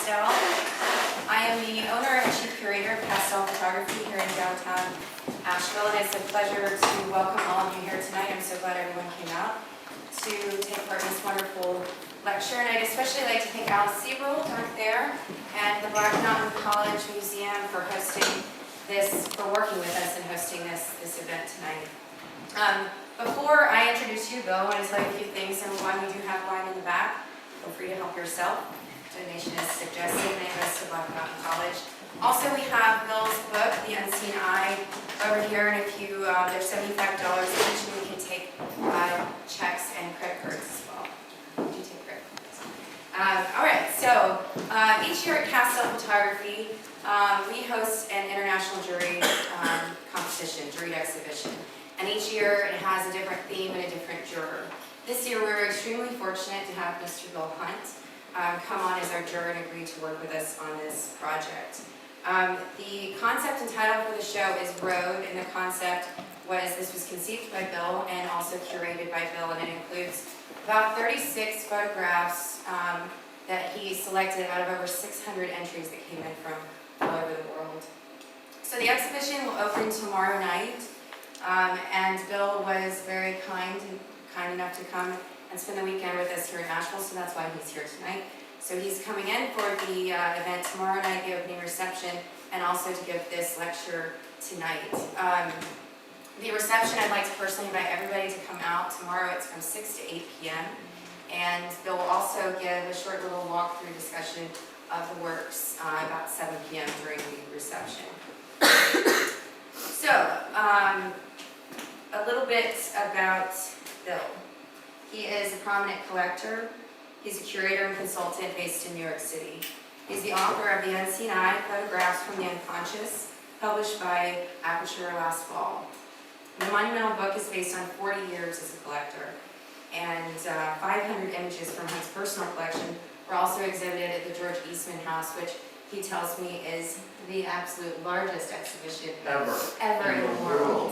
Pastel. I am the owner and chief curator of Pastel Photography here in downtown Asheville, and it's a pleasure to welcome all of you here tonight. I'm so glad everyone came out to take part in this wonderful lecture, and I'd especially like to thank Alice Siebel right there and the Black Mountain College Museum for working with us and hosting this event tonight. Before I introduce you, Bill, I want to tell you a few things. Number one, we do have wine in the back. Feel free to help yourself. Donation is suggested. Name us to Black Mountain College. Also, we have Bill's book, The Unseen Eye, over here, and if you, there's $75 each, and we can take checks and credit cards as well. Do you take credit cards? All right, so each year at Pastel Photography, we host an international jury competition, juried exhibition. And each year it has a different theme and a different juror. This year we were extremely fortunate to have Mr. Bill Hunt come on as our juror and agree to work with us on this project. The concept and title for the show is Road, and the concept this was conceived by Bill and also curated by Bill, and it includes about 36 photographs that he selected out of over 600 entries that came in from all over the world. So the exhibition will open tomorrow night. And Bill was very kind enough to come and spend the weekend with us here in Asheville, so that's why he's here tonight. So he's coming in for the event tomorrow night, the opening reception, and also to give this lecture tonight. The reception, I'd like to personally invite everybody to come out. Tomorrow it's from 6 to 8 p.m. And Bill will also give a short little walkthrough discussion of the works about 7 p.m. during the reception. So, a little bit about Bill. He is a prominent collector. He's a curator and consultant based in New York City. He's the author of The Unseen Eye, Photographs from the Unconscious, published by Aperture last fall. The monumental book is based on 40 years as a collector, and 500 images from Hunt's personal collection were also exhibited at the George Eastman House, which he tells me is the absolute largest exhibition ever in the world.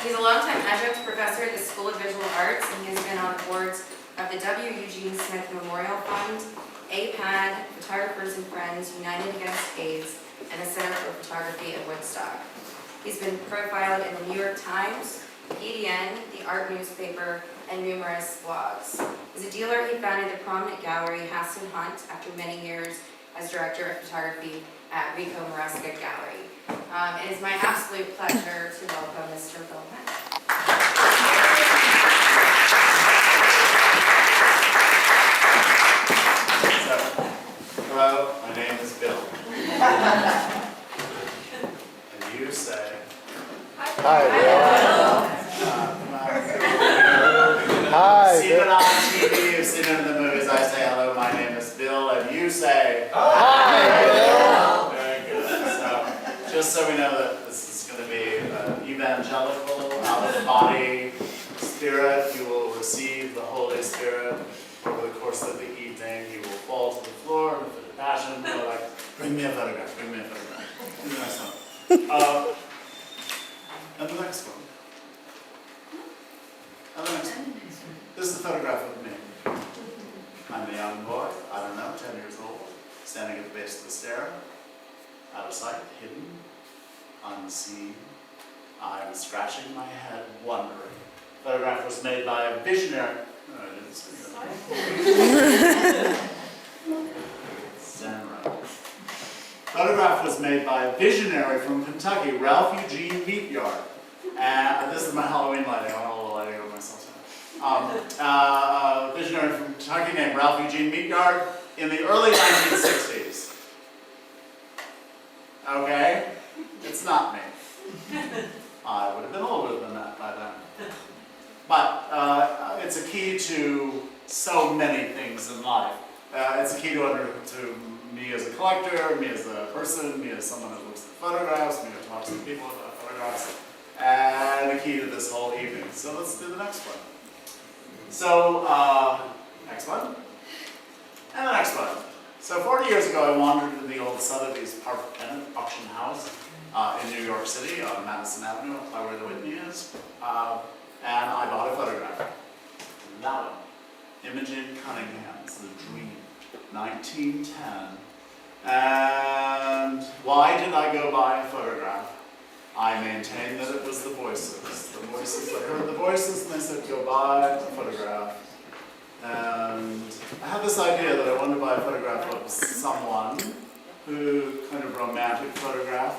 He's a longtime adjunct professor at the School of Visual Arts, and he has been on the boards of the W. Eugene Smith Memorial Fund, APAD, Photographers and Friends, United Against AIDS, and the Center for Photography at Woodstock. He's been profiled in the New York Times, PDN, the art newspaper, and numerous blogs. As a dealer, he founded the prominent gallery Hassan Hunt after many years as director of photography at Rico Maresca Gallery. It is my absolute pleasure to welcome Mr. Bill Hunt. Hello, my name is Bill. And you say? Hi, Bill. Hi, You've seen it on TV, you've seen it in the movies. I say hello, my name is Bill, and you say? Hi, Bill. Very good. So, just so we know that this is going to be an evangelical, out-of-body spirit, you will receive the Holy Spirit over the course of the evening. You will fall to the floor with the passion, go like, bring me a photograph, bring me a photograph. And the next one. And the next one. And the next one. This is a photograph of me. I'm a young boy, I don't know, 10 years old, standing at the base of the stair, out of sight, hidden, unseen. I'm scratching my head, wondering. The photograph was made by a visionary. No, I didn't say that. Stand right. Photograph was made by a visionary from Kentucky, Ralph Eugene Meatyard. And this is my Halloween lighting. I want a little lighting on myself. A visionary from Kentucky named Ralph Eugene Meatyard in the early 1960s. Okay? It's not me. I would have been older than that by then. But it's a key to so many things in life. It's a key to me as a collector, me as a person, me as someone who looks at photographs, me who talks to people about photographs, and a key to this whole evening. So let's do the next one. So, next one, and the next one. So 40 years ago, I wandered into the old Sotheby's Park Pennant auction house in New York City on Madison Avenue, up by where the Whitney is, and I bought a photograph. That one, Imogen Cunningham's The Dream 1910. And why did I go buy a photograph? I maintain that it was the voices. The voices, I heard the voices and they said, go buy a photograph. And I had this idea that I wanted to buy a photograph of someone who kind of romantic photograph.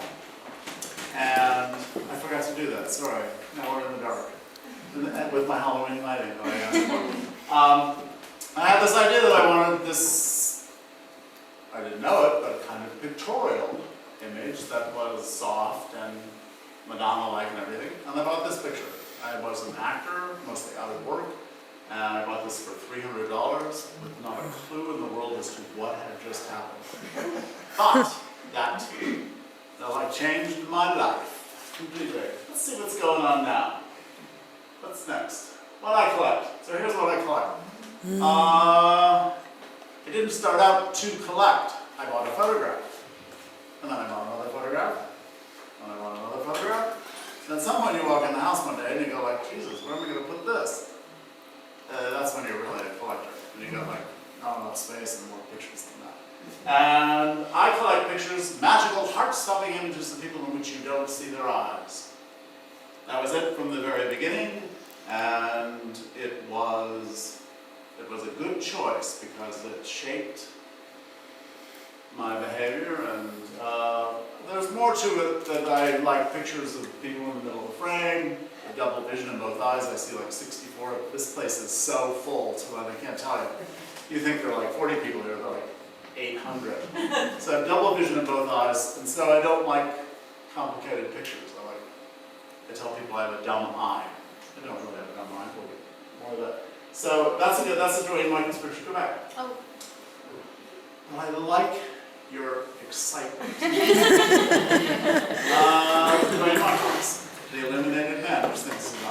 And I forgot to do that, sorry. Now we're in the dark. And with my Halloween lighting. I had this idea that I wanted this, I didn't know it, but kind of pictorial image that was soft and Madonna-like and everything. And I bought this picture. I was an actor, mostly out of work, and I bought this for $300 with not a clue in the world as to what had just happened. But that like changed my life completely. Let's see what's going on now. What's next? What I collect. So here's what I collect. I didn't start out to collect. I bought a photograph. And then I bought another photograph. And I bought another photograph. And at some point you walk in the house one day and you go like, Jesus, where am I going to put this? That's when you're really a collector. And you got like not enough space and more pictures than that. And I collect pictures, magical, heart-stopping images of people in which you don't see their eyes. That was it from the very beginning, and it was a good choice because it shaped my behavior, and there's more to it that I like pictures of people in the middle of the frame, a double vision in both eyes. I see like 64. This place is so full so that I can't tell you. You think there are like 40 people here, they're like 800. So I have double vision in both eyes, and so I don't like complicated pictures. I tell people I have a dumb eye. I don't really have a dumb eye, but more of that. So that's a Joanne Michael's picture. Go back. Oh. I like your excitement. Joanne Michael's, the eliminated man, which thinks is a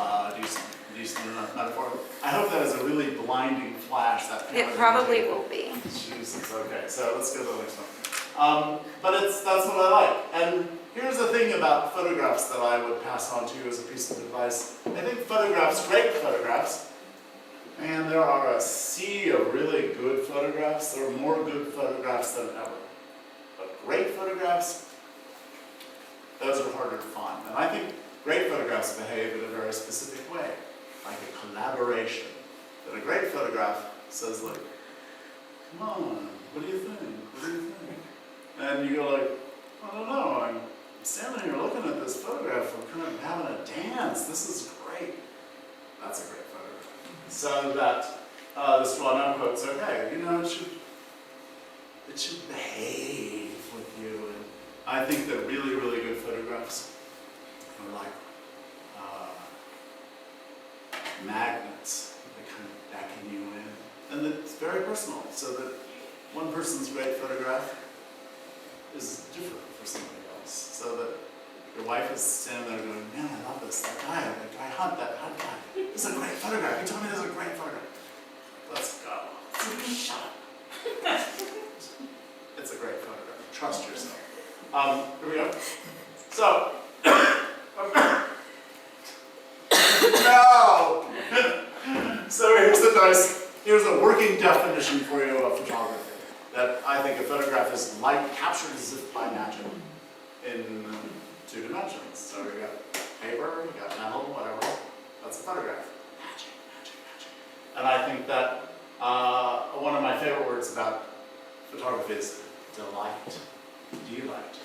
decent enough metaphor. I hope that is a really blinding flash. It probably will be. Jesus, okay, so let's go to the next one. But that's what I like. And here's the thing about photographs that I would pass on to you as a piece of advice. I think photographs, great photographs, and there are a sea of really good photographs. There are more good photographs than ever. But great photographs, those are harder to find. And I think great photographs behave in a very specific way, like a collaboration. That a great photograph says like, come on, what do you think? What do you think? And you go like, I don't know, I'm standing here looking at this photograph, we're kind of having a dance, this is great. That's a great photograph. So that this well-known quote's okay, you know, it should behave with you. And I think that really, really good photographs are like magnets that kind of beckon you in. And it's very personal, so that one person's great photograph is different for somebody else. So that your wife is standing there going, man, I love this, that guy Hunt, that Hunt guy. This is a great photograph. You told me this is a great photograph. Let's go. Shut up. It's a great photograph. Trust yourself. Here we go. So, no! So here's a working definition for you of photography. That I think a photograph is light captured as if by magic in 2 dimensions. So you got paper, you got metal, whatever. That's a photograph. Magic, magic, magic. And I think that one of my favorite words about photography is delight. Delight.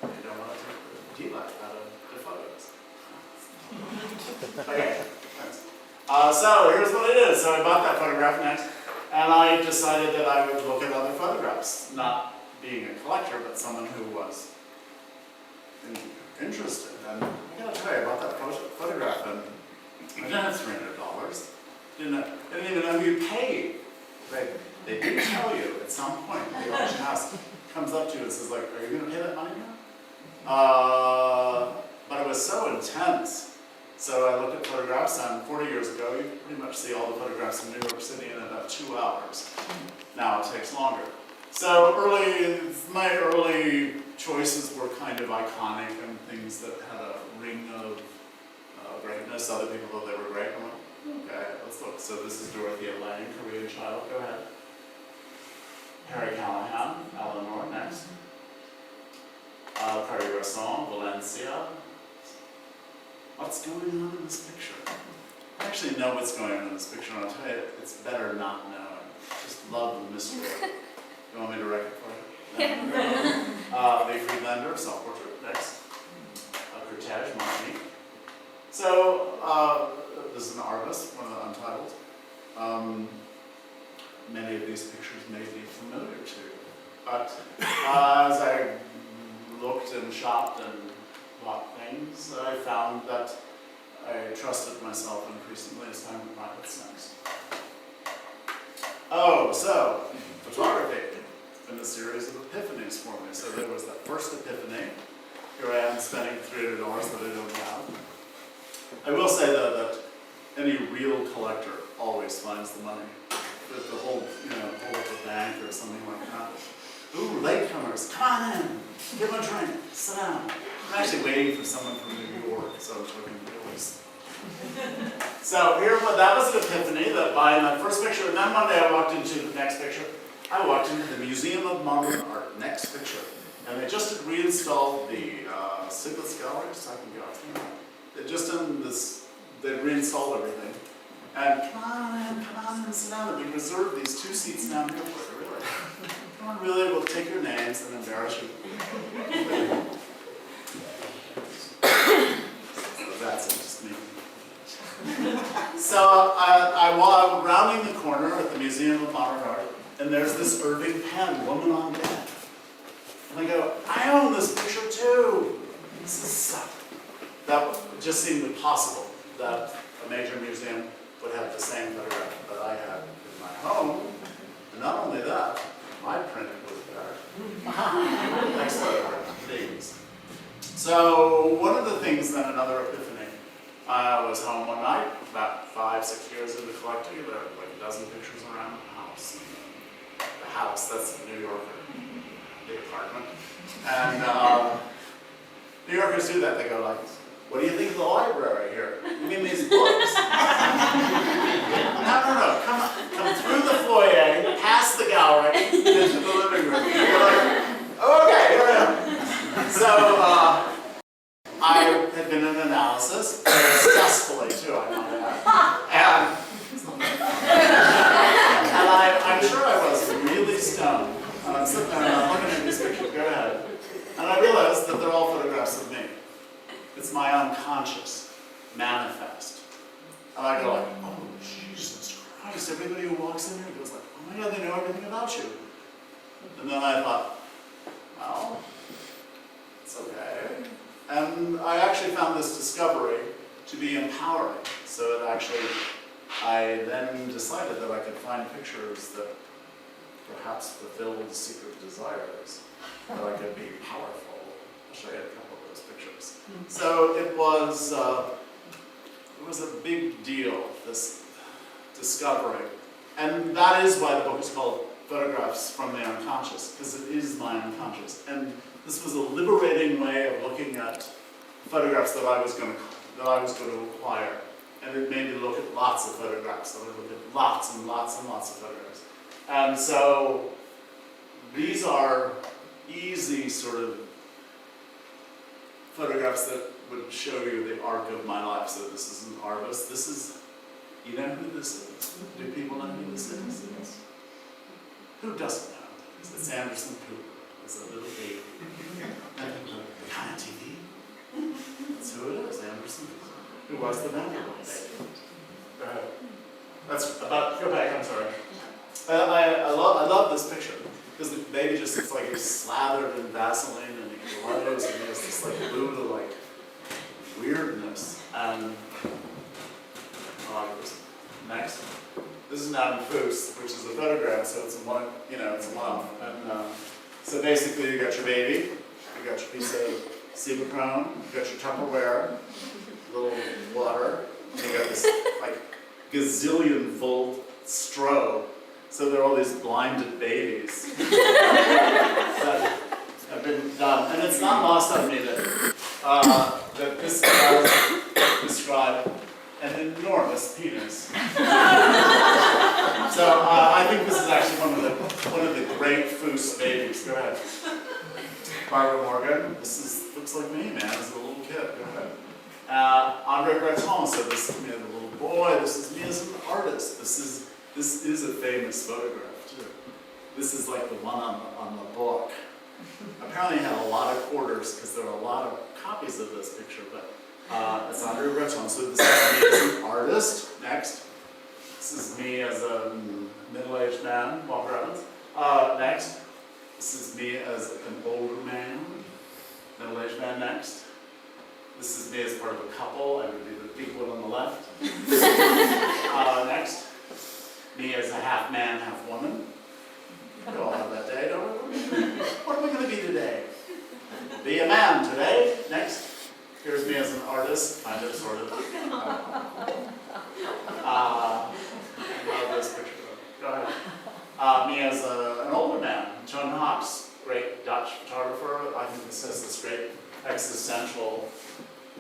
You don't want to take the delight out of the photos. Okay, thanks. So here's what it is. So I bought that photograph next. And I decided that I would look at other photographs, not being a collector, but someone who was interested. And I gotta tell you, I bought that photograph, and I didn't have $300. Didn't even know who you paid. They did tell you at some point. The auction house comes up to you and says, like, are you gonna pay that money now? But it was so intense. So I looked at photographs, and 40 years ago, you pretty much see all the photographs in New York City in about 2 hours. Now it takes longer. So my early choices were kind of iconic and things that had a ring of greatness. Other people thought they were great. I'm like, okay, let's look. So this is Dorothea Lange, Korean child. Go ahead. Harry Callahan, Eleanor, next. Paris-Rasson, Valencia. What's going on in this picture? I actually know what's going on in this picture, and I'll tell you, it's better not knowing. Just love the mystery. You want me to write it for you? Yeah. The Friedlander, self-portrait, next. Cortege, Martinique. So, this is an artist, one of the Untitled. Many of these pictures may be familiar to you, but as I looked and shopped and bought things, I found that I trusted myself increasingly as time went by. What's next? Oh, so, photography. It's been a series of epiphanies for me. So there was that first epiphany. Here I am spending $300 that I don't have. I will say though that any real collector always finds the money. The whole, hold up a bank or something like that. Ooh, latecomers, come on in, give them a drink, sit down. I'm actually waiting for someone from New York, so I'm talking bills. So that was an epiphany that by my first picture, and then one day I walked into the next picture. I walked into the Museum of Modern Art, next picture. And they just had reinstalled the Siglitz gallery, so I can go out. They just done this, they reinstalled everything. And come on in, sit down. We reserved these 2 seats down here for you, really. Come on, really, we'll take your names and embarrass you. So that's it, just me. So I'm rounding the corner at the Museum of Modern Art, and there's this Irving Penn, Woman on Deck. And I go, I own this picture too. This is that just seemed impossible that a major museum would have the same photograph that I had in my home. And not only that, my print was better. Next photograph, please. So one of the things, then another epiphany. I was home one night, about 5-6 years into collecting. There were like a dozen pictures around the house. The house, that's a New Yorker, the apartment. And New Yorkers do that. They go like, what do you think of the library here? You mean these books? No. Come through the foyer, past the gallery, into the living room. You're like, okay, here I am. So I had been in analysis, successfully too, I know that. And I'm sure I was really stoned. And I'm sitting there and I'm looking at these pictures, go ahead. And I realized that they're all photographs of me. It's my unconscious manifest. And I go like, oh, Jesus Christ, everybody who walks in here goes like, oh my God, they know everything about you. And then I thought, well, it's okay. And I actually found this discovery to be empowering. So I then decided that I could find pictures that perhaps fulfilled secret desires, that I could be powerful. I'll show you a couple of those pictures. So it was a big deal, this discovery. And that is why the book is called Photographs from the Unconscious, because it is my unconscious. And this was a liberating way of looking at photographs that I was going to acquire. And it made me look at lots of photographs. I would look at lots and lots and lots of photographs. And so these are easy sort of photographs that would show you the arc of my life. So this is an artist. This is, you know who this is? Do people know who this is? Who doesn't know? It's Anderson Cooper. It's a little baby. And kind of TV. That's who it is, Anderson Cooper. Who was the Vanderbilt baby? Go ahead. Go back, I'm sorry. I love this picture. Because the baby just looks like he's slathered in Vaseline and he glows and he has this like Buddha-like weirdness. And next. This is Madame Foos, which is a photograph, so it's a month. And so basically you got your baby, you got your piece of Cibachrome, you got your Tupperware, a little water, and you got this like gazillion-fold strobe. So there are all these blinded babies that have been done. And it's not lost on me that this does describe an enormous penis. So So I think this is actually one of the great Foose babies. Go ahead. Barbara Morgan. Looks like me, man, as a little kid. Go ahead. Andre Breton said this is me as a little boy. This is me as an artist. This is a famous photograph too. This is like the one on the book. Apparently it had a lot of quarters because there are a lot of copies of this picture, but it's Andre Breton. So this is me as an artist. Next. This is me as a middle-aged man, Walker Evans. Next. This is me as an older man, middle-aged man. Next. This is me as part of a couple. I would be the big one on the left. Next. Me as a half man, half woman. We all have that day, don't we? What are we going to be today? Be a man today. Next. Here's me as an artist, kind of, sort of. I love this picture. Go ahead. Me as an older man, Joan Hawks, great Dutch photographer. I think this has this great existential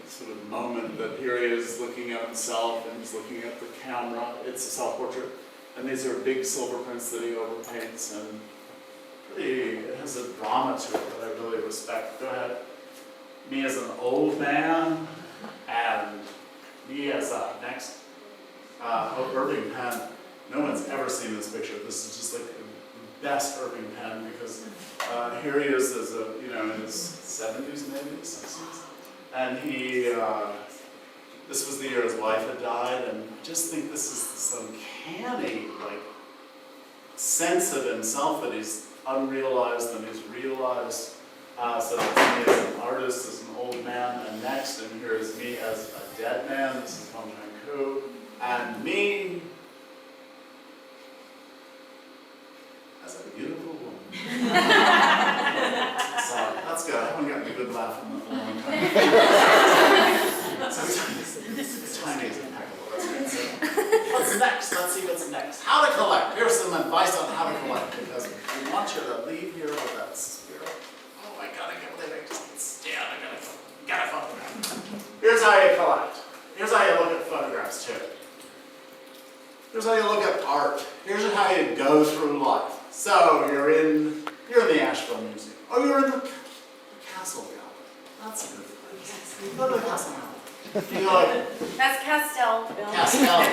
sort of moment that here he is looking at himself and he's looking at the camera. It's a self-portrait. And these are big silver prints that he overpaints, and it has a drama to it that I really respect. Go ahead. Me as an old man, and me as next. Irving Penn. No one's ever seen this picture. This is just like the best Irving Penn because here he is as in his 70s maybe, 60s, and he. This was the year his wife had died, and I just think this is this uncanny, sense of himself that he's unrealized and he's realized. So that's me as an artist, as an old man, and next, and here is me as a dead man. This is Hong Chang-Ku, and me as a beautiful woman. So that's good. I haven't gotten a good laugh from a long time. So timing is impeccable. That's great. So, what's next? Let's see what's next. How to collect. Here's some advice on how to collect because we want you to leave here with that spirit. Oh my God, I can't believe I just stand. I gotta photograph. Here's how you collect. Here's how you look at photographs too. Here's how you look at art. Here's how you go through life. So you're in the Asheville Museum. Oh, you're in the Castle Gallery. That's a good place. Go to the Castle Gallery. You go like, That's Castell. Castle Gallery.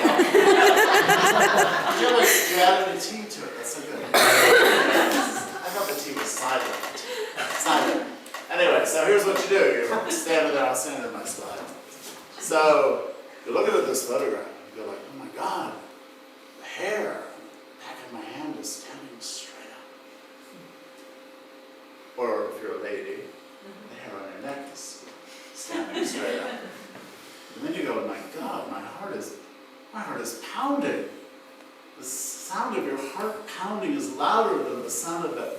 You added a T to it. That's so good. I thought the T was silent. Silent. Anyway, so here's what you do. You're standing there. I'm standing in my slide. So you're looking at this photograph. You go like, oh my God, the hair back of my hand is standing straight up. Or if you're a lady, the hair on your neck is standing straight up. And then you go, my God, my heart is pounding. The sound of your heart pounding is louder than the sound of that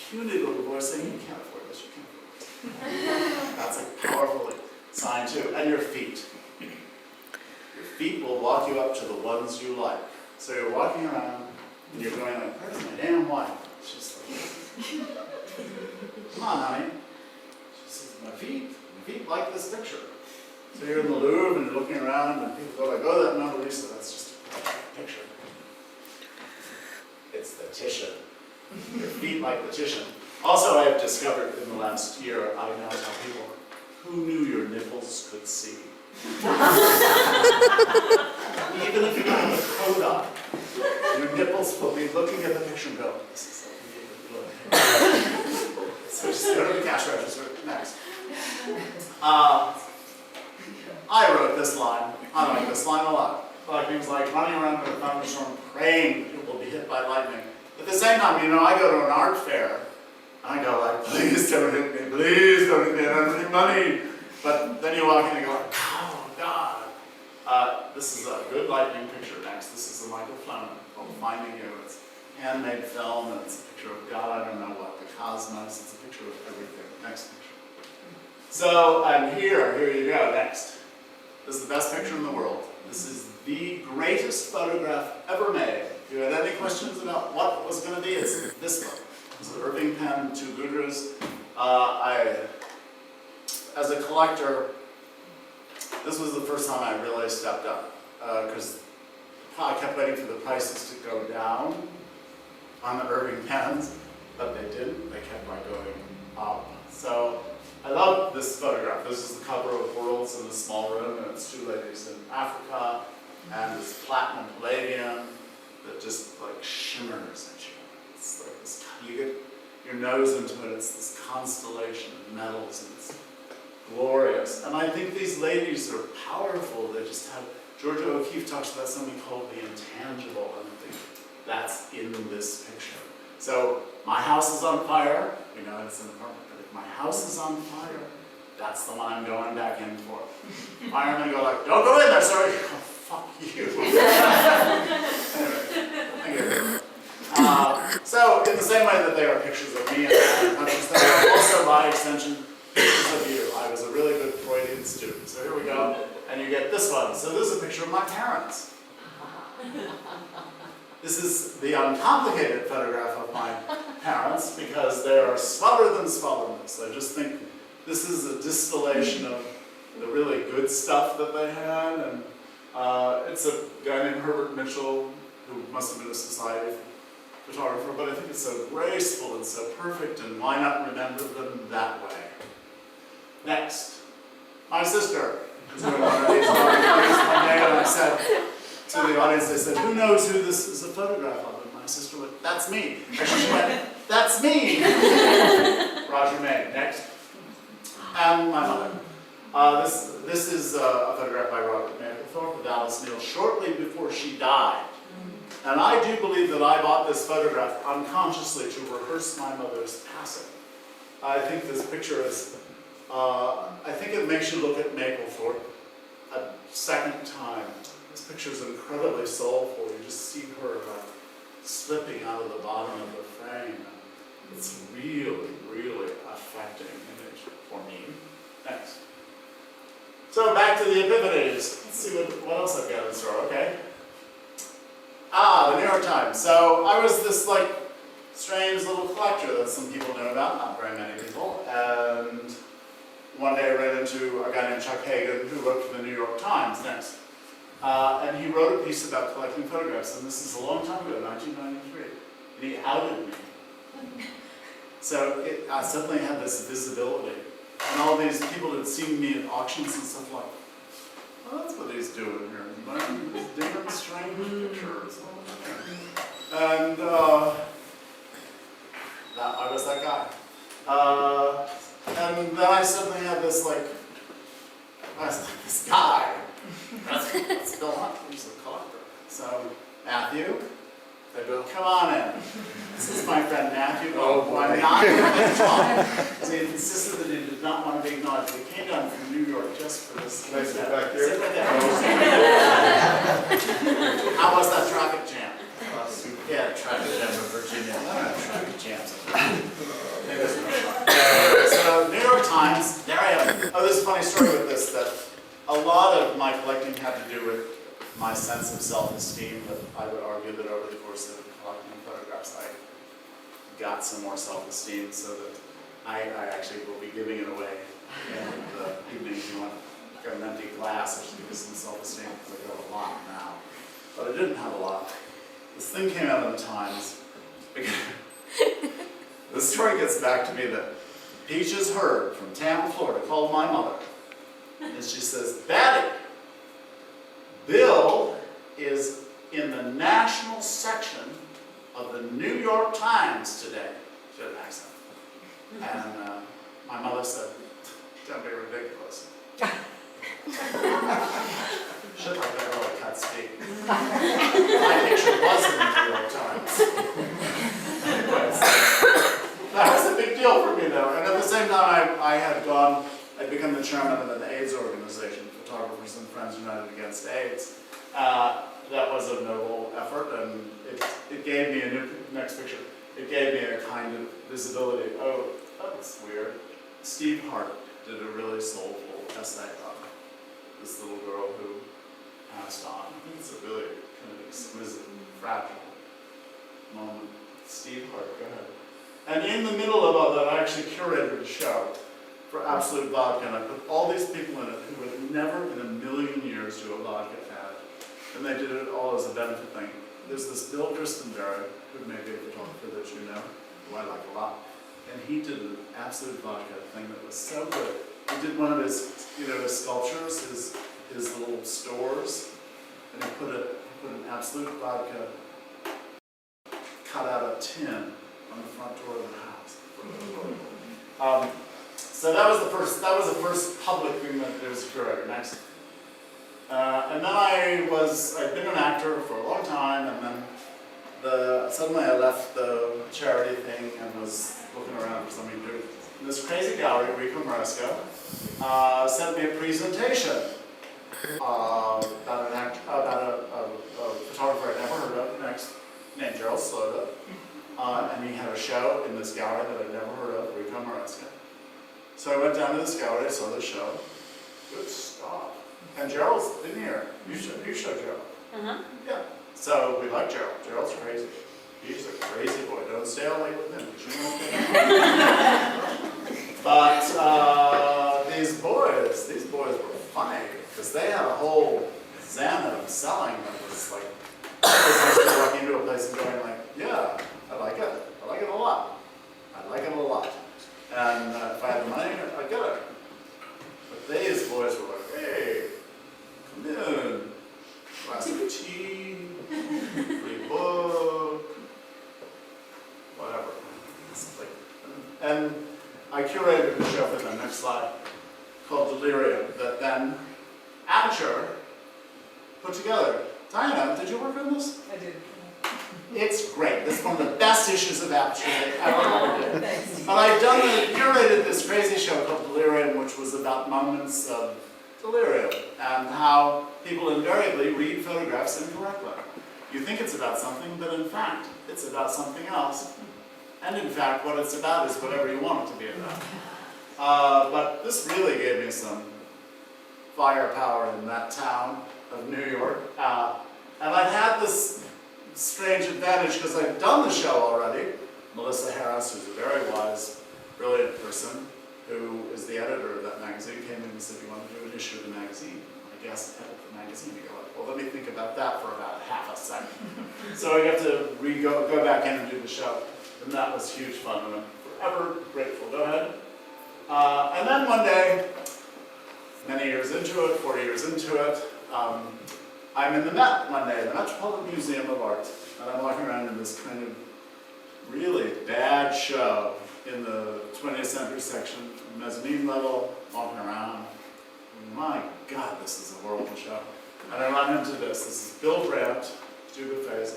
puny little voice saying, you can't afford this, you can't afford this. That's a powerful sign too. And your feet. Your feet will walk you up to the ones you like. So you're walking around and you're going like, where's my damn wife? She's like, come on, honey. She says, my feet like this picture. So you're in the Louvre and you're looking around and people go like, oh, that Mona Lisa, that's just a picture. It's the Titian. Your feet like the Titian. Also, I have discovered in the last year, I now tell people, who knew your nipples could see? Even if you don't have a coat on, your nipples will be looking at the picture and go, this is so beautiful. So just go to the cash register. Next. I wrote this line. I like this line a lot. Like things like running around with a thunderstorm, praying people will be hit by lightning. At the same time, I go to an art fair, and I go like, please don't hit me, please don't hit me, I don't have any money. But then you walk in and go like, oh God. This is a good lightning picture next. This is a Michael Fleming called Finding You. It's handmade film, and it's a picture of God, I don't know what, the cosmos. It's a picture of everything. Next picture. So, and here you go, next. This is the best picture in the world. This is the greatest photograph ever made. If you had any questions about what it was going to be, it's this one. It's an Irving Penn, 2 Gudras. As a collector, this was the first time I really stepped up. Because I kept waiting for the prices to go down on the Irving pens, but they didn't. They kept on going up. So I love this photograph. This is the cover of Worlds in a Small Room, and it's two ladies in Africa, and this platinum palladium that just like shimmers at you. It's like this, you get your nose into it, it's this constellation of metals, and it's glorious. And I think these ladies are powerful. They just have, Georgia O'Keeffe talks about something called the intangible, and I think that's in this picture. So my house is on fire. We know it's an apartment, but if my house is on fire, that's the one I'm going back in for. Firemen go like, don't go in there, sir. Oh, fuck you. Anyway, thank you. So in the same way that they are pictures of me and countries, they are also by extension pictures of you. I was a really good Freudian student. So here we go, and you get this one. So this is a picture of my parents. This is the uncomplicated photograph of my parents because they are smaller than smallness. I just think this is a distillation of the really good stuff that they had. And it's a guy named Herbert Mitchell, who must have been a society photographer, but I think it's so graceful and so perfect, and why not remember them that way? Next, my sister is doing one of these parties one day, and I said to the audience, they said, who knows who this is a photograph of? And my sister went, that's me. And she went, that's me. Roger May. Next. And my mother. This is a photograph by Robert Mapplethorpe of Alice Neal shortly before she died. And I do believe that I bought this photograph unconsciously to rehearse my mother's passing. I think this picture is, I think it makes you look at Mapplethorpe a second time. This picture is incredibly soulful. You just see her like slipping out of the bottom of the frame. It's really, really affecting image for me. Next. So back to the Epiphanies. Let's see what else I've got in store, okay? The New York Times. So I was this like strange little collector that some people know about, not very many people. And one day I ran into a guy named Chuck Hagan who wrote for the New York Times. Next. And he wrote a piece about collecting photographs, and this is a long time ago, 1993. And he outed me. So I suddenly had this visibility. And all these people had seen me at auctions and stuff like, oh, that's what he's doing here. He's buying these damn strange pictures. And I was that guy. And then I suddenly had this like, I was like, this guy. That's Bill Hunt, he's a collector. So, Matthew, they go, come on in. This is my friend Matthew. Oh, boy. Why not? So he insisted that he did not want to be acknowledged. He came down from New York just for this. Can I sit back here? Sit right there. How was that traffic jam? Yeah, traffic jam in Virginia. Traffic jams. So, New York Times, there I am. Oh, there's a funny story with this, that a lot of my collecting had to do with my sense of self-esteem, but I would argue that over the course of collecting photographs, I got some more self-esteem, so that I actually will be giving it away in the evening if you want to get an empty glass. I should give you some self-esteem because I got a lot now. But I didn't have a lot. This thing came out in the Times. The story gets back to me that Peaches Hurd from Tampa, Florida, called my mother. And she says, Daddy, Bill is in the national section of the New York Times today. She had an accent. And my mother said, don't be ridiculous. Shit like that really cuts deep. My picture was in the New York Times. Anyways, that was a big deal for me though. And at the same time, I'd become the chairman of an AIDS organization, Photographers and Friends United Against AIDS. That was a noble effort, and it gave me next picture, it gave me a kind of visibility. Oh, that's weird. Steve Hart did a really soulful essay on this little girl who passed on. I think it's a really kind of exquisite, fragile moment. Steve Hart, go ahead. And in the middle of all that, I actually curated a show for Absolute Vodka, and I put all these people in it who would never in a million years do a vodka ad. and they did it all as a benefit thing. There's this Bill Gerstenberry, who may be a photographer that you know, who I like a lot, and he did an absolute vodka thing that was so good. He did one of his, his sculptures, his little stores, and he put an absolute vodka cut out of tin on the front door of the house. So that was the first public thing that there was a curator. Next. And then I'd been an actor for a long time, and then suddenly I left the charity thing and was looking around for something to do. And this crazy gallery, Rico Moresco, sent me a presentation about a photographer I'd never heard of, named Gerald Slota. And he had a show in this gallery that I'd never heard of, Rico Moresco. So I went down to this gallery, saw the show. Good stuff. And Gerald's in here. You show Gerald. Yeah. So we like Gerald. Gerald's crazy. He's a crazy boy. Don't stay all late with him. But these boys were funny because they had a whole zen of selling that was like, walking into a place and going like, yeah, I like it. I like it a lot. I like it a lot. And if I had the money, I'd get it. But these boys were like, hey, come in, glass of tea, free book, whatever. And I curated a show for them, next slide, called Delirium, that then Aperture put together. Diana, did you work on this? I did. It's great. This is one of the best issues of Aperture they ever did. But I'd curated this crazy show called Delirium, which was about moments of delirium and how people invariably read photographs incorrectly. You think it's about something, but in fact, it's about something else. And in fact, what it's about is whatever you want it to be about. But this really gave me some firepower in that town of New York. And I'd had this strange advantage because I'd done the show already. Melissa Harris, who's a very wise, brilliant person, who is the editor of that magazine, came in and said, you want to do an issue of the magazine? I guess edit the magazine. You go like, well, let me think about that for about half a second. So I got to go back in and do the show. And that was huge fun, and I'm forever grateful. Go ahead. And then one day, many years into it, 40 years into it, I'm in the Met one day, the Metropolitan Museum of Art, and I'm walking around in this kind of really bad show in the 20th century section, mezzanine level, walking around. My God, this is a horrible show. And I run into this. This is Bill Brandt, stupid face,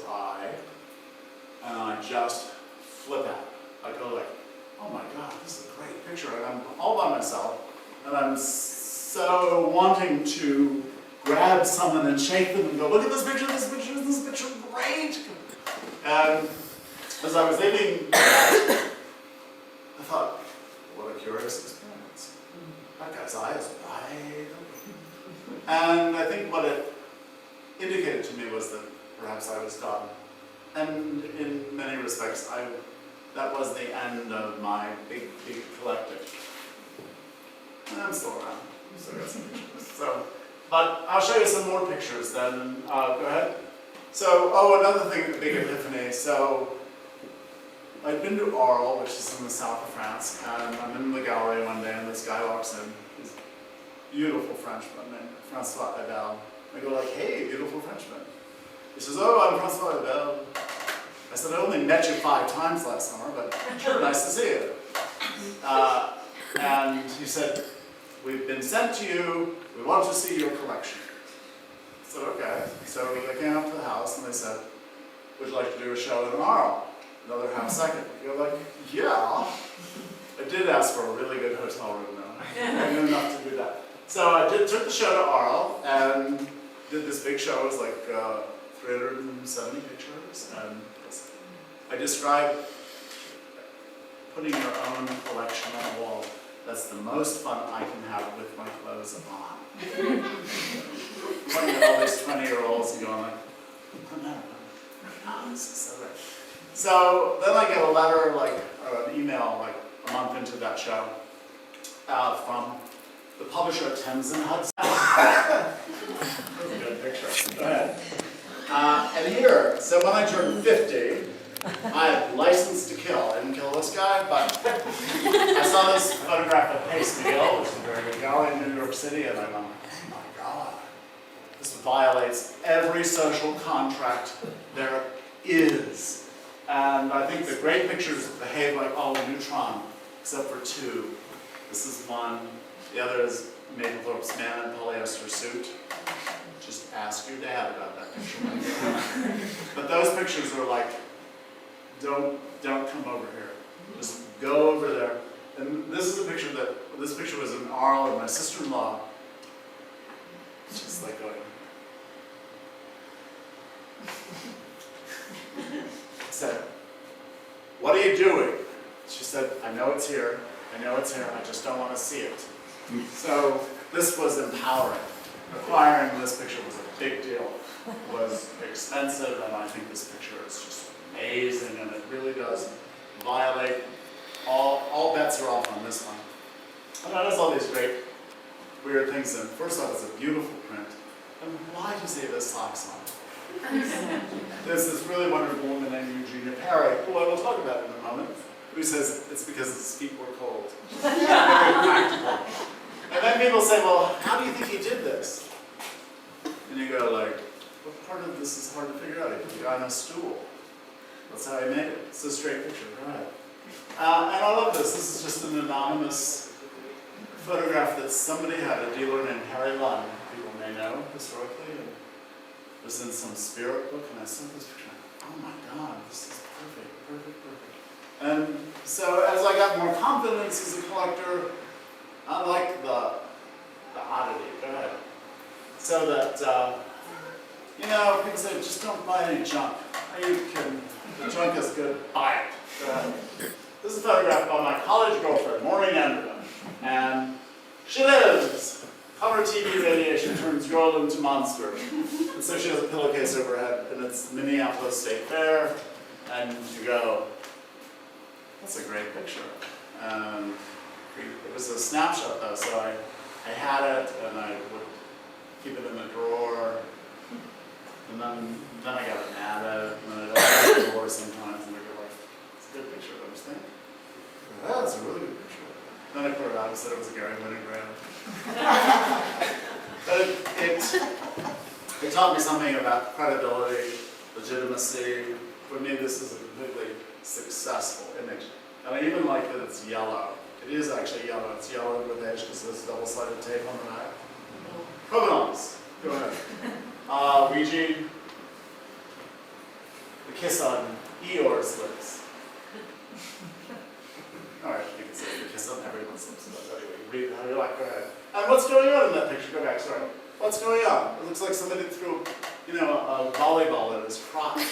and I just flip out. I go like, oh my God, this is a great picture. And I'm all by myself, and I'm so wanting to grab someone and shake them and go, look at this picture, great! And as I was leaving, I thought, what a curious experience. That guy's eyes wide open. And I think what it indicated to me was that perhaps I was done. And in many respects, that was the end of my big collecting. And I'm still around. So I got some pictures. But I'll show you some more pictures then. Go ahead. So, another thing, big epiphany. So, I'd been to Arles, which is in the south of France, and I'm in the gallery one day, and this guy walks in. He's a beautiful Frenchman named Francois Abel. I go like, hey, beautiful Frenchman. He says, oh, I'm Francois Abel. I said, I only met you 5 times last summer, but sure, nice to see you. And he said, we've been sent to you, we want to see your collection. I said, okay. So they came up to the house and they said, would you like to do a show in Arles? Another half second. You're like, yeah. I did ask for a really good hotel room though. I knew enough to do that. So I took the show to Arles and did this big show. It was like 370 pictures. And I described putting your own collection on the wall. That's the most fun I can have with my clothes on. Pointing at all these 20-year-olds and going like, oh, this is so great. So then I get a letter, or an email, a month into that show, from the publisher Thames and Hudson. That's a good picture. Go ahead. And here, so when I turned 50, I had license to kill. I didn't kill this guy, but I saw this photograph of Pace McGill, which is a very good gallery in New York City, and I went, oh my God, this violates every social contract there is. And I think the great pictures behave like all neutron, except for two. This is one. The other is Mapplethorpe's man in polyester suit. Just ask your dad about that picture. But those pictures are like, don't come over here. Just go over there. And this is a picture this picture was in Arles, and my sister-in-law, just like going, said, what are you doing? She said, I know it's here, I just don't want to see it. So this was empowering. Acquiring this picture was a big deal. It was expensive, and I think this picture is just amazing, and it really does violate all bets are off on this one. And it has all these great weird things in it. First off, it's a beautiful print. And why does he have his socks on? There's this really wonderful woman named Eugenia Perry, who I will talk about in a moment, who says it's because his feet were cold. Very practical. And then people say, well, how do you think he did this? And you go like, what part of this is hard to figure out? He put the guy on a stool. That's how he made it. It's a straight picture, go ahead. And I love this. This is just an anonymous photograph that somebody had, a dealer named Harry Lund, people may know historically. And it was in some spirit book, and I saw this picture. Oh my God, this is perfect. And so as I got more confidence as a collector, I like the oddity. Go ahead. So that, people say, just don't buy any junk. The junk is good, buy it. Go ahead. This is a photograph by my college girlfriend, Maureen Anderson. And she lives. Color TV radiation turns girl into monster. And so she has a pillowcase over her head, and it's Minneapolis State Fair. And you go, that's a great picture. It was a snapshot though, so I had it, and I would keep it in the drawer. And then I got mad at it, and then I'd open the drawer sometimes, and I'd go like, it's a good picture, don't you think? Yeah, that's a really good picture. Then I put it out and said it was a Gary Winograd. But it taught me something about credibility, legitimacy. For me, this is a completely successful image. And I even like that it's yellow. It is actually yellow. It's yellow with edge because there's double-sided tape on the back. Provenance. Go ahead. Ouija. The kiss on Eeyore's lips. All right, you can say the kiss on everyone's lips. Anyway, read it how you like. Go ahead. And what's going on in that picture? Go back. Sorry. What's going on? It looks like somebody threw, a volleyball at his crotch.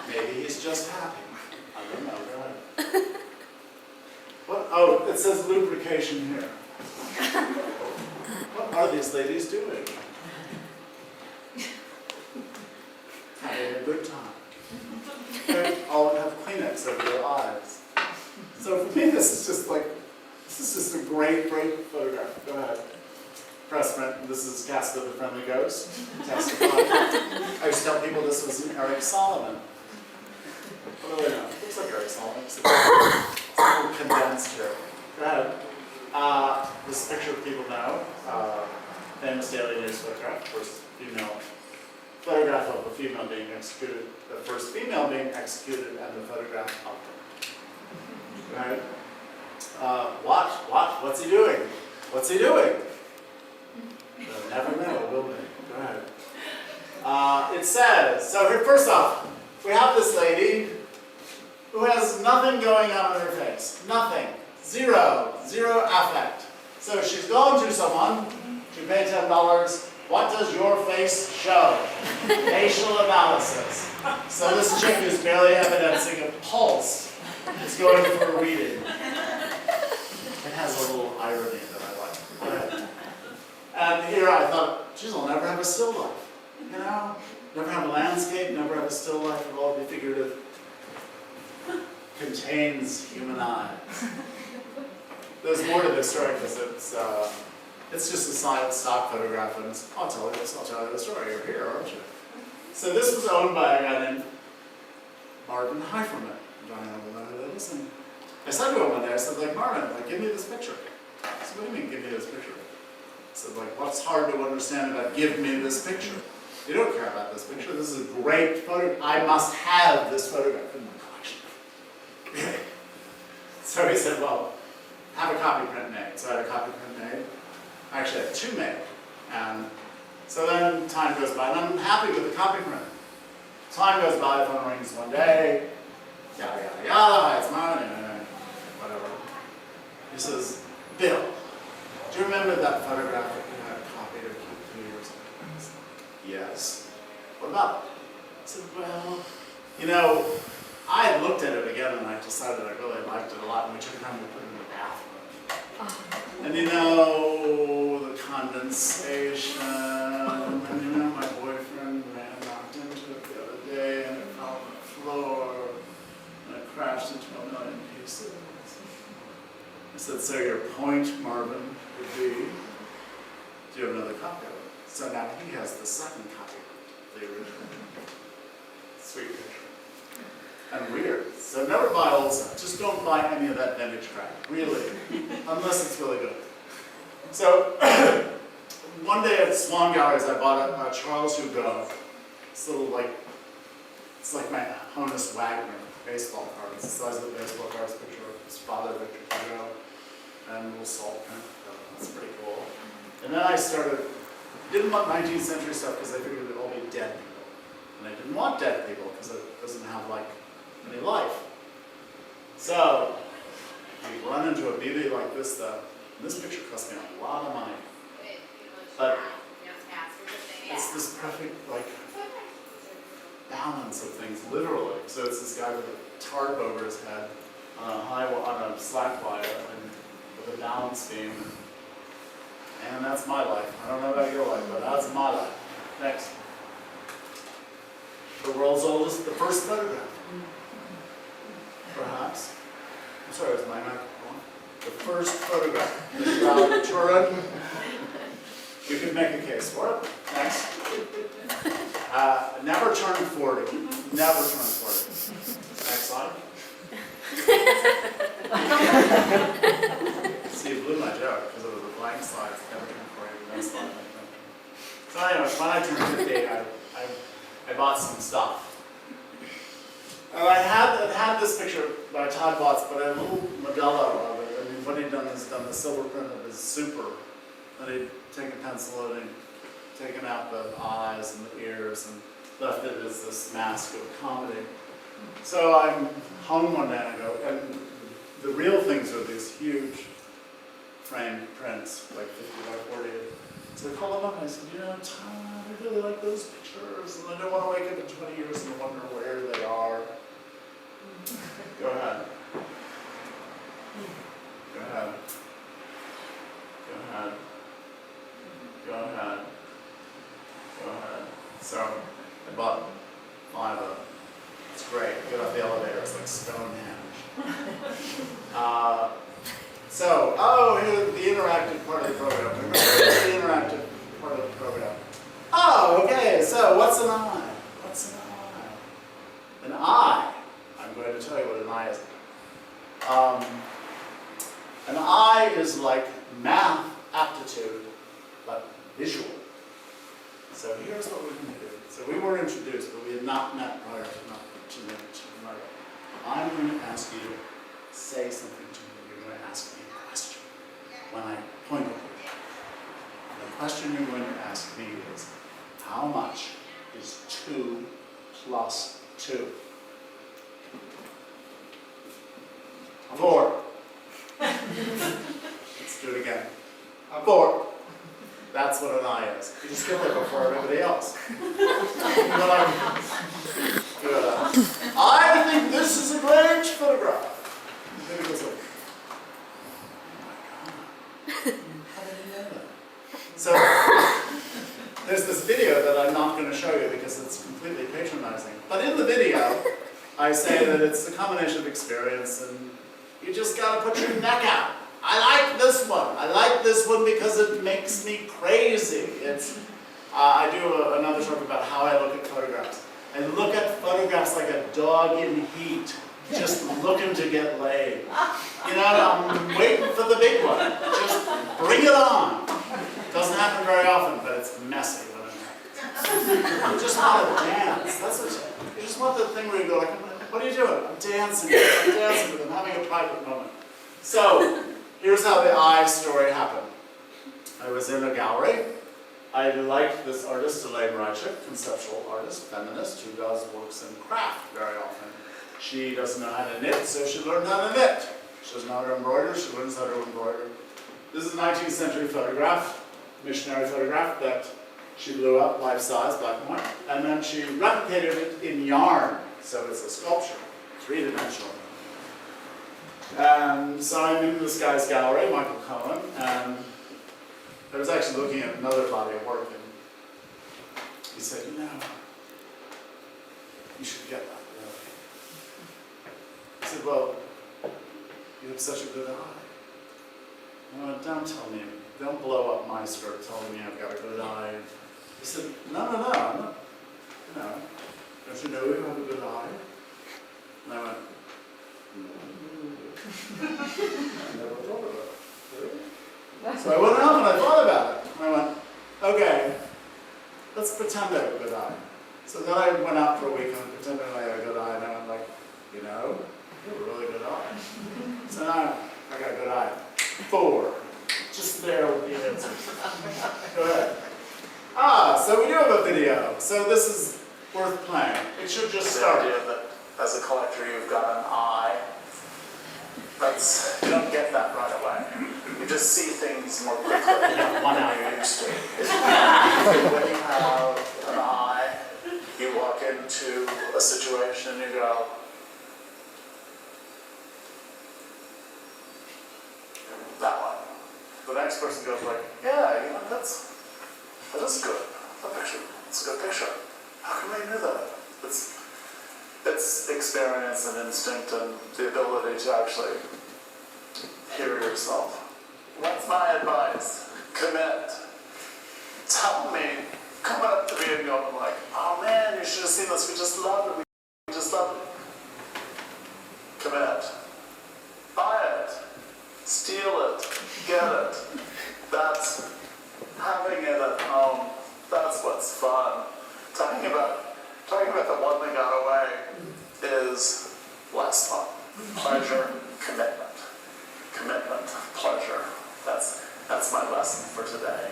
Maybe he's just happy. I don't know. Go ahead. What? Oh, it says lubrication here. What are these ladies doing? Having a good time. They all have Kleenex over their eyes. So for me, this is just a great photograph. Go ahead. Press print. This is Casper the Friendly Ghost. Testify. I used to tell people this was an Eric Solomon. What do I know? It looks like Eric Solomon. It's a little condensed here. Go ahead. This picture people know. Famous Daily News photograph. First female photograph of a female being executed. The first female being executed, and the photograph of her. Right? Watch. What's he doing? What's he doing? They'll never know, will they? Go ahead. It says, so here, first off, we have this lady who has nothing going on in her face. Nothing. Zero affect. So she's going to someone, she paid $10. What does your face show? Facial analysis. So this chick is barely evidencing a pulse. Is going for a reading. It has a little irony that I like. Go ahead. And here I thought, geez, I'll never have a still life. Never have a landscape, never have a still life. It'll all be figurative. Contains human eyes. There's more to this story because It's just a stock photograph, and I'll tell you the story. You're here, aren't you? So this was owned by a guy named Marvin Heiferman. Diana will know who that is. And I said to him one day, I said, like, Marvin, like, give me this picture. I said, what do you mean, give me this picture? I said, like, what's hard to understand about give me this picture? You don't care about this picture. This is a great photo. I must have this photograph in my collection. Really? So he said, well, have a copy print made. So I had a copy print made. I actually had two made. And so then time goes by, and I'm happy with the copy print. Time goes by, the phone rings one day, yada, yada, yada, hi, it's Marvin, whatever. He says, Bill, do you remember that photograph that you had copied a few years ago? I said, yes. What about it? I said, well, you know, I had looked at it again and I decided I really liked it a lot, and we took it home and put it in the bathroom. And you know, the condensation, and you know, my boyfriend knocked into it the other day and it fell on the floor and it crashed into a million pieces. I said, so your point, Marvin, would be, do you have another copy of it? So now he has the second copy of the original. Sweet picture. And weird. So never buy old stuff. Just don't buy any of that vintage crap, really, unless it's really good. So one day at Swan Galleries, I bought a Charles Hugo. This little, like, it's like my Honus Wagner baseball card. It's the size of the baseball card's picture of his father, Victor Hugo, and a little salt print. That's pretty cool. And then I didn't want 19th century stuff because I figured it would all be dead people. And I didn't want dead people because it doesn't have, like, any life. So you run into a beauty like this stuff. And this picture cost me a lot of money. But it's this perfect, like, balance of things, literally. So it's this guy with a tarp over his head on a slack wire and with a balance beam. And that's my life. I don't know about your life, but that's my life. Next. The world's oldest, the first photograph. Perhaps. I'm sorry, is my microphone? The first photograph. Turin. You could make a case for it. Next. Never turn 40. Never turn 40. Next slide. See, you blew my joke because it was a blank slide. It's never turn 40. Next slide. So anyway, when I turned 50, I bought some stuff. And I had this picture by Todd Watts, but I had a little Modelo of it. I mean, what he'd done is done the silver print of his super. And he'd taken a pencil and he'd taken out the eyes and the ears and left it as this mask of comedy. So I'm home one day and I go, and the real things are these huge framed prints, like 50 by 40. So I called him up and I said, you know, Todd, I really like those pictures, and I don't want to wake up in 20 years and wonder where they are. Go ahead. Go ahead. Go ahead. Go ahead. Go ahead. So I bought 5 of them. It's great. Get off the elevator. It's like Stonehenge. Here's the interactive part of the program. Remember the interactive part of the program. Oh, okay. So what's an eye? What's an eye? An eye. I'm going to tell you what an eye is. An eye is like math aptitude, but visual. So here's what we're going to do. So we were introduced, but we had not met prior to tomorrow. I'm going to ask you to say something to me. You're going to ask me a question when I point at you. The question you're going to ask me is, how much is 2 plus 2? 4. Let's do it again. 4. That's what an eye is. You just get there before everybody else. I think this is a great photograph. Then it goes like, oh my God. How did you know that? So, there's this video that I'm not going to show you because it's completely patronizing. But in the video, I say that it's a combination of experience and you just got to put your neck out. I like this one. I like this one because it makes me crazy. I do another talk about how I look at photographs. I look at photographs like a dog in heat, just looking to get laid. You know, I'm waiting for the big one. Just bring it on. Doesn't happen very often, but it's messy when it happens. You just want to dance. That's what you just want the thing where you go like, what are you doing? I'm dancing. I'm dancing with them, having a private moment. So here's how the eye story happened. I was in a gallery. I liked this artist, Elaine Reichert, conceptual artist, feminist, who does works in craft very often. She doesn't know how to knit, so she learned how to knit. She doesn't know how to embroider, she learns how to embroider. This is a 19th century photograph, missionary photograph, that she blew up, life-size, black and white, and then she replicated it in yarn, so it's a sculpture, three-dimensional. And so I'm in this guy's gallery, Michael Cohen, and I was actually looking at another body of work, and he said, you know, you should get that, really. I said, well, you have such a good eye. And I went, don't tell me, don't blow up my skirt telling me I've got a good eye. He said, no, I'm not, you know, don't you know you have a good eye? And I went, I never thought about it. Really? So I went home and I thought about it. And I went, okay, let's pretend I have a good eye. So then I went out for a week and pretended I had a good eye, and I went like, you know, you have a really good eye. So now I got a good eye. 4. Just there with the answer. Go ahead. So we do have a video. So this is worth playing. It should just start. The idea that as a collector you've got an eye. You don't get that right away. You just see things more quickly than one eye you're used to. When you have an eye, you walk into a situation and you go, that one. The next person goes like, yeah, you know, that is good. That picture, it's a good picture. How come I knew that? It's experience and instinct and the ability to actually hear yourself. What's my advice? Commit. Tell me, come up to me and go, I'm like, oh man, you should have seen this, we just love it, we just love it. Commit. Buy it. Steal it. Get it. That's having it at home. That's what's fun. Talking about the one that got away is less fun. Pleasure, commitment. Commitment, pleasure. That's my lesson for today.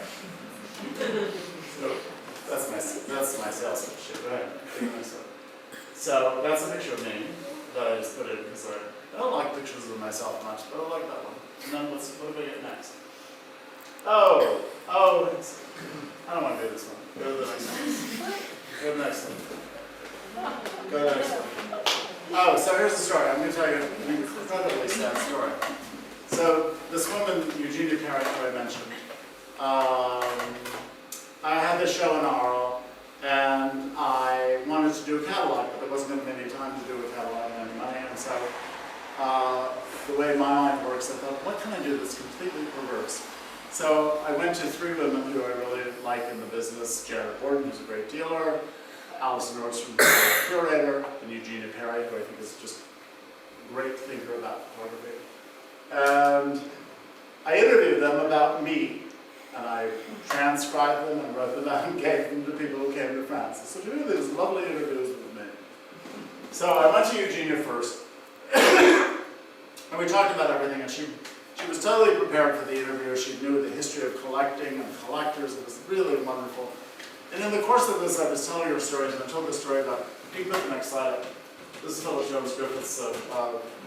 So that's my sales pitch. Go ahead. So that's a picture of me that I just put in because I don't like pictures of myself much, but I like that one. And then what do we get next? Oh, I don't want to do this one. Go to the next one. Go to the next one. Go to the next one. Oh, so here's the story. I'm going to tell you an incredibly sad story. So this woman, Eugenia Perry, who I mentioned, I had this show in Arles, and I wanted to do a catalog, but there wasn't going to be any time to do a catalog and any money, and so the way my mind works, I thought, what can I do that's completely perverse? So I went to 3 women who I really like in the business, Jared Borden, who's a great dealer, Alison Nordstrom, who's a curator, and Eugenia Perry, who I think is just a great thinker about photography. And I interviewed them about me, and I transcribed them and wrote them out and gave them to people who came to France. So to do these lovely interviews with me. So I went to Eugenia first, and we talked about everything, and she was totally prepared for the interview. She knew the history of collecting and collectors. It was really wonderful. And in the course of this, I was telling her stories, and I told the story about, you can put the next slide up. This is Philip Jones Griffiths, the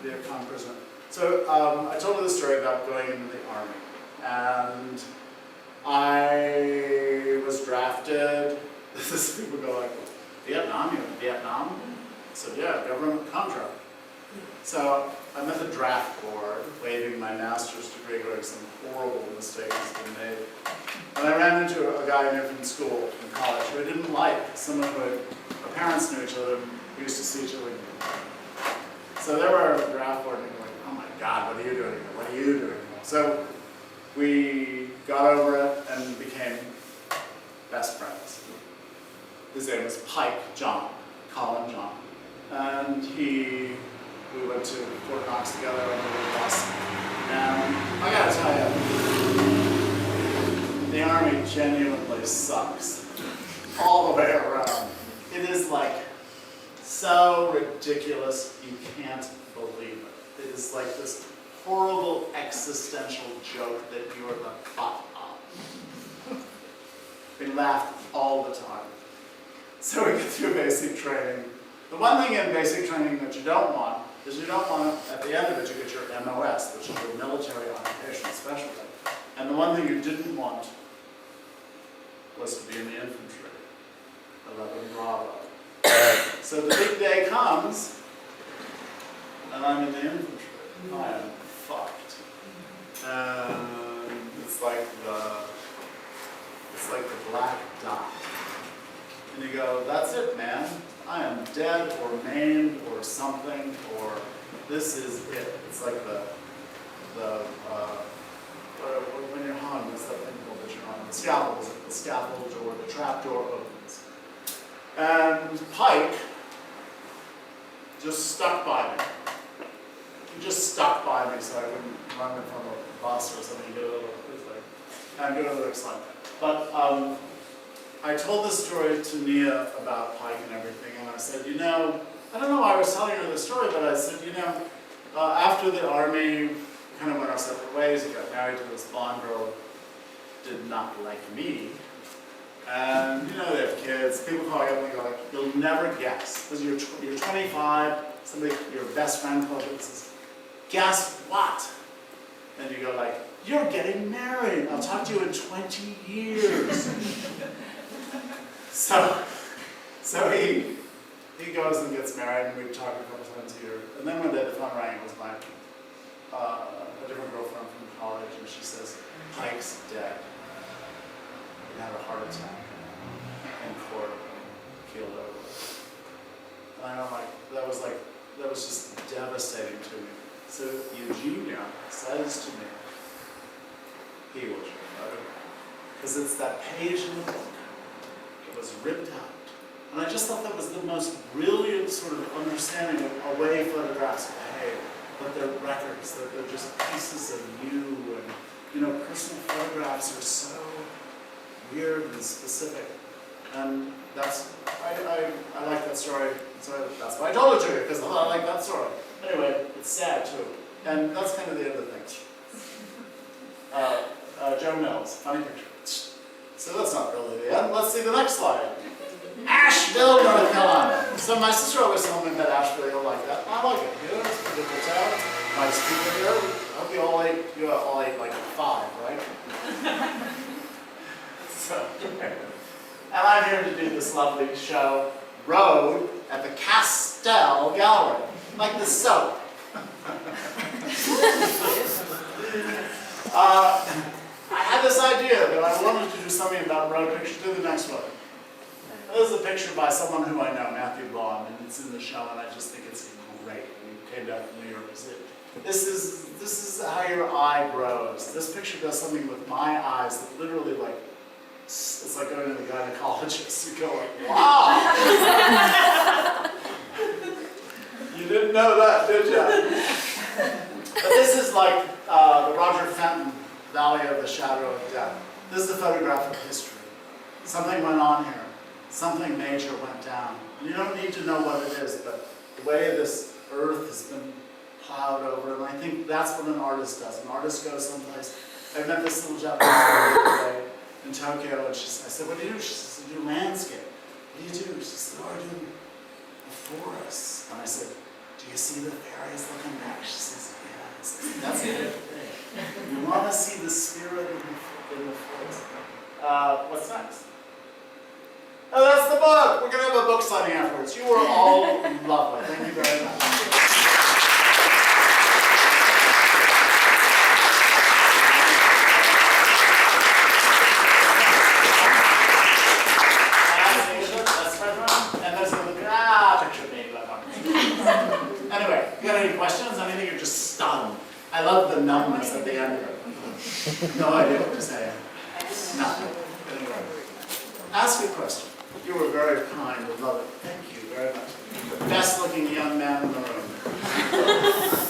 Vietnam prisoner. So I told her the story about going into the army. And I was drafted. This people go like, Vietnam? You went to Vietnam? I said, yeah, government contract. So I'm at the draft board, waving my master's degree, going some horrible mistake has been made. And I ran into a guy I knew from school, from college, who I didn't like. Someone who our parents knew each other, we used to see each other. So they were at the draft board, and they were like, oh my God, what are you doing here? What are you doing here? So we got over it and became best friends. His name was Pike John, Colin John. And we went to Fort Knox together on the little bus. And I gotta tell you, the Army genuinely sucks all the way around. It is like so ridiculous, you can't believe it. It is like this horrible existential joke that you are the butt of. We laughed all the time. So we get through basic training. The one thing in basic training that you don't want is you don't want, at the end of it, you get your MOS, which is your military occupation specialty. And the one thing you didn't want was to be in the infantry, 11 Bravo. So the big day comes, and I'm in the infantry. I am fucked. And it's like the black dot. And you go, that's it, man. I am dead or maimed or something, or this is it. It's like when you're hung, what's that thing called that you're on? The scaffold, the scaffold or the trap door opens. And Pike just stuck by me. He just stuck by me so I wouldn't run in front of a bus or something. You get a little quickly. And go to the next slide. But I told this story to Nia about Pike and everything, and I said, I don't know why I was telling her the story, but I said, after the Army kind of went our separate ways, he got married to this blonde girl who did not like me. And, they have kids. People call you up and go like, you'll never guess. Because you're 25, your best friend calls you and says, guess what? And you go like, you're getting married. I'll talk to you in 20 years. So he goes and gets married, and we talk a couple times a year. And then one day the phone rang. It was my a different girlfriend from college, and she says, Pike's dead. He had a heart attack in court, keeled over. And I'm like, that was just devastating to me. So Eugenia says to me, he was your photograph. Because it's that page in the book that was ripped out. And I just thought that was the most brilliant sort of understanding of a way photographs behave. That they're records, that they're just pieces of you. And, personal photographs are so weird and specific. And I like that story. So that's why I told it to you, because I like that story. Anyway, it's sad too. And that's kind of the end of things. Joe Mills, funny picture. So that's not really the end. Let's see the next slide. Asheville, North Carolina. So my sister always told me that Asheville, you'll like that. I like it. It's a good town. Nice people here. I hope you all ate like 5, right? And I'm here to do this lovely show, Road, at the Castell Gallery. Like the soap. I had this idea that I wanted to do something about road pictures. Do the next one. This is a picture by someone who I know, Matthew Blom, and it's in the show, and I just think it's great. We came down from New York to see it. This is how your eye grows. This picture does something with my eyes that literally it's like going to the gynecologist. You go like, wow! You didn't know that, did you? But this is like the Roger Fenton Valley of the Shadow of Death. This is a photograph of history. Something went on here. Something major went down. You don't need to know what it is, but the way this earth has been plowed over, and I think that's what an artist does. An artist goes someplace. I met this little Japanese girl in Tokyo, and I said, what do you do? She says, I do landscape. What do you do? She said, oh, I do a forest. And I said, do you see the fairies looking back? She says, yes. That's the good thing. You want to see the spirit in the forest. What's next? Oh, that's the book. We're going to have a book signing afterwards. You were all lovely. Thank you very much. And there's a picture of me. Anyway, you got any questions? Anything you're just stunned? I love the numbness at the end of it. No idea what to say. Nothing. Anyway, ask a question. You were very kind. I love it. Thank you very much. The best looking young man in the room.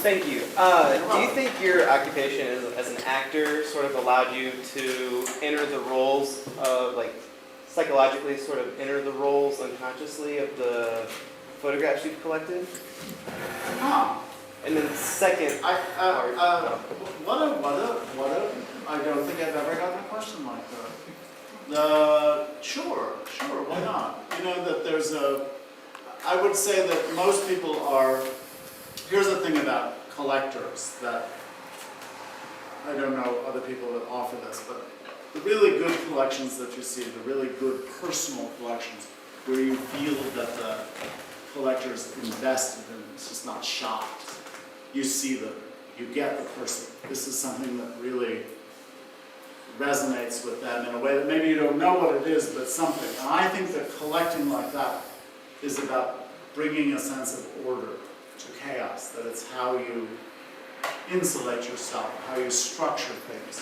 Thank you. Do you think your occupation as an actor sort of allowed you to enter the roles of, like, psychologically sort of enter the roles unconsciously of the photographs you've collected? Ah. And then second, I don't think I've ever gotten a question like that. Sure, why not? You know that there's I would say that most people are, here's the thing about collectors that, I don't know other people that offer this, but the really good collections that you see, the really good personal collections, where you feel that the collector's invested in, it's just not shocked. You see them, you get the person. This is something that really resonates with them in a way that maybe you don't know what it is, but something. And I think that collecting like that is about bringing a sense of order to chaos, that it's how you insulate yourself, how you structure things.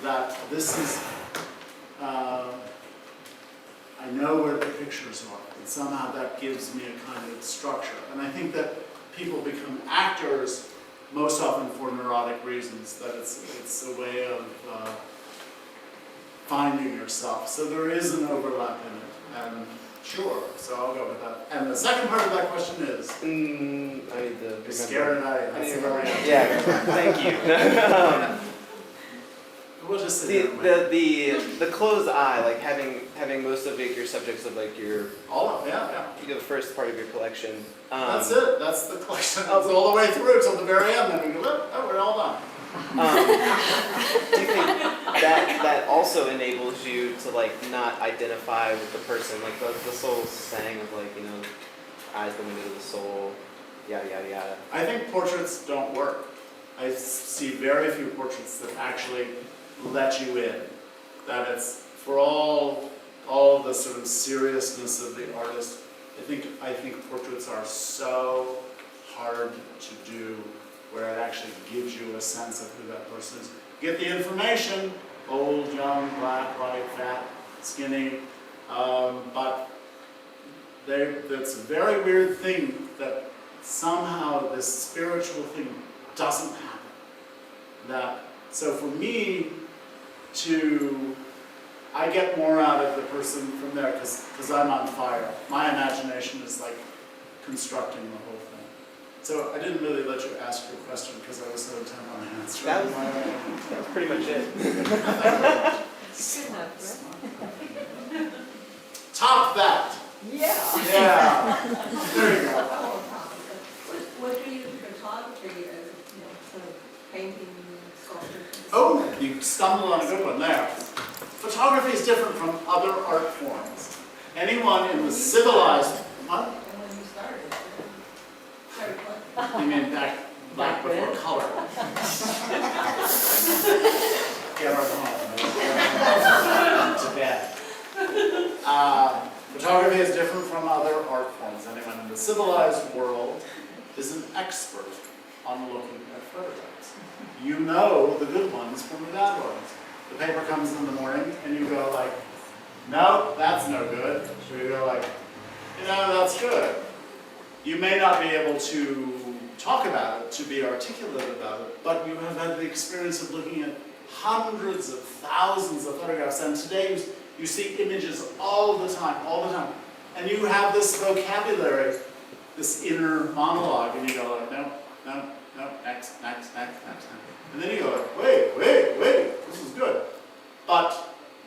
That this is, I know where the pictures are, and somehow that gives me a kind of structure. And I think that people become actors most often for neurotic reasons, that it's a way of finding yourself. So there is an overlap in it, and sure, so I'll go with that. And the second part of that question is? I need to You're scared and I need see to where I am. Yeah, thank you. We'll just sit here. The closed eye, like having most of your subjects of like your Yeah. the first part of your collection. That's it. That's the collection. It's all the way through till the very end. Then we go, oh, we're all done. Do you think that also enables you to like not identify with the person, like the soul saying of like, you know, eyes the window to the soul, yada yada yada? I think portraits don't work. I see very few portraits that actually let you in. That it's for all the sort of seriousness of the artist. I think portraits are so hard to do, where it actually gives you a sense of who that person is. Get the information, old, young, black, white, fat, skinny, but that's a very weird thing that somehow this spiritual thing doesn't happen. So for me, I get more out of the person from there because I'm on fire. My imagination is like constructing the whole thing. So I didn't really let you ask your question because I was so intent on answering. That was pretty much it. Good enough, Top that. Yeah. Yeah. There you go. What do you do photography as, sort of painting, sculpture? Oh, you stumbled on a good one there. Photography is different from other art forms. Anyone in the civilized... What? And when you started what? You mean back before color? Get her home. To bed. Photography is different from other art forms. Anyone in the civilized world is an expert on looking at photographs. You know the good ones from the bad ones. The paper comes in the morning and you go like, no, that's no good. So you go like, that's good. You may not be able to talk about it, to be articulate about it, but you have had the experience of looking at hundreds of thousands of photographs, and today you see images all the time. And you have this vocabulary, this inner monologue, and you go like, no, next. And then you go like, wait, this is good. But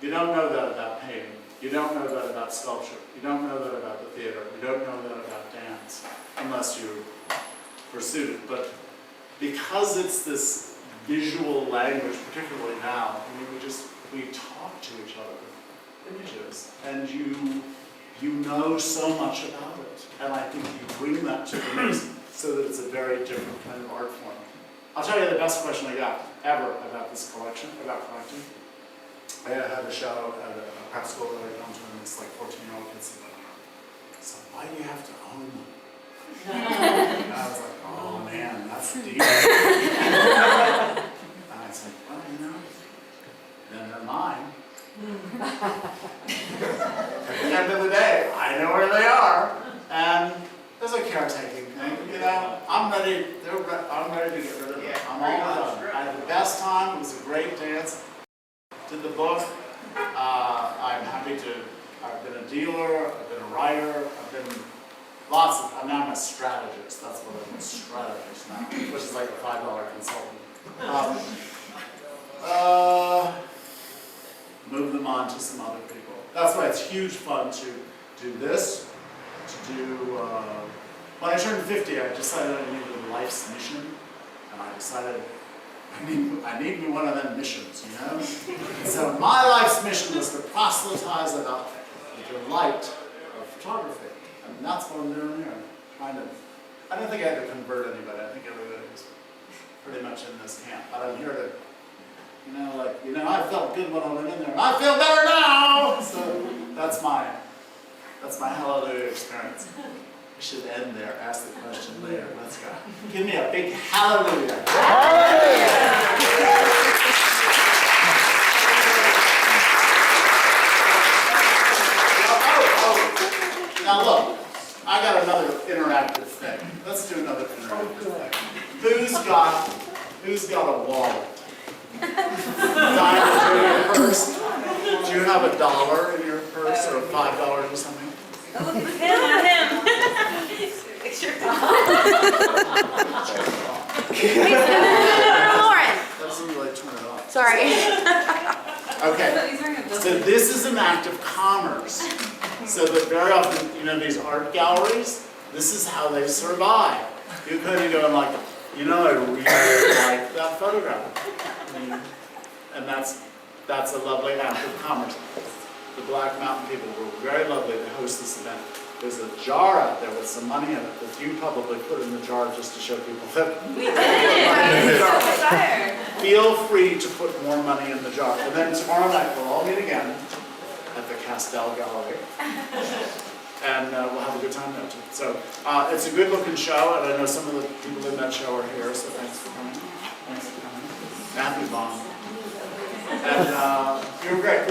you don't know that about painting. You don't know that about sculpture. You don't know that about the theater. You don't know that about dance, unless you pursued it. But because it's this visual language, particularly now, we talk to each other with images, and you know so much about it. And I think you bring that to the mix so that it's a very different kind of art form. I'll tell you the best question I got ever about this collection, about collecting. I had a show at a prep school that I'd gone to, and this like 14-year-old kid said, so why do you have to own them? And I was like, oh man, that's deep. I'm all done. I had the best time. It was a great dance. Did the book. I'm happy to. I've been a dealer. I've been a writer. I've been lots of. Now I'm a strategist. That's what I'm a strategist now, which is like a $5 consultant. Move them on to some other people. That's why it's huge fun to do this. To do. When I turned 50, I decided I needed a life's mission, and I decided. I need me one of them missions, you know? So my life's mission was to proselytize about the delight of photography. And that's what I'm doing here. I don't think I had to convert anybody. I think everybody was pretty much in this camp. But I'm here to, I felt good when I went in there. I feel better now! So that's my hallelujah experience. We should end there, ask the question later. Let's go. Give me a big hallelujah. Now look, I got another interactive thing. Let's do another interactive thing. Who's got a wallet? Diamond in your purse? Do you have $1 in your purse or $5 or something? Look at him, not him. Picture. Lauren. That's when you like turn it off. Sorry. Okay. So this is an act of commerce. So that very often, these art galleries, this is how they survive. You could go and like, I really like that photograph. And that's a lovely act of commerce. The Black Mountain people were very lovely to host this event. There's a jar out there with some money in it that you probably put in the jar just to show people that We did. feel free to put more money in the jar. And then tomorrow night we'll all meet again at the Castell Gallery. And we'll have a good time there too. So it's a good looking show, and I know some of the people in that show are here, so thanks for coming. Thanks for coming. Matthew Bond. And you were great.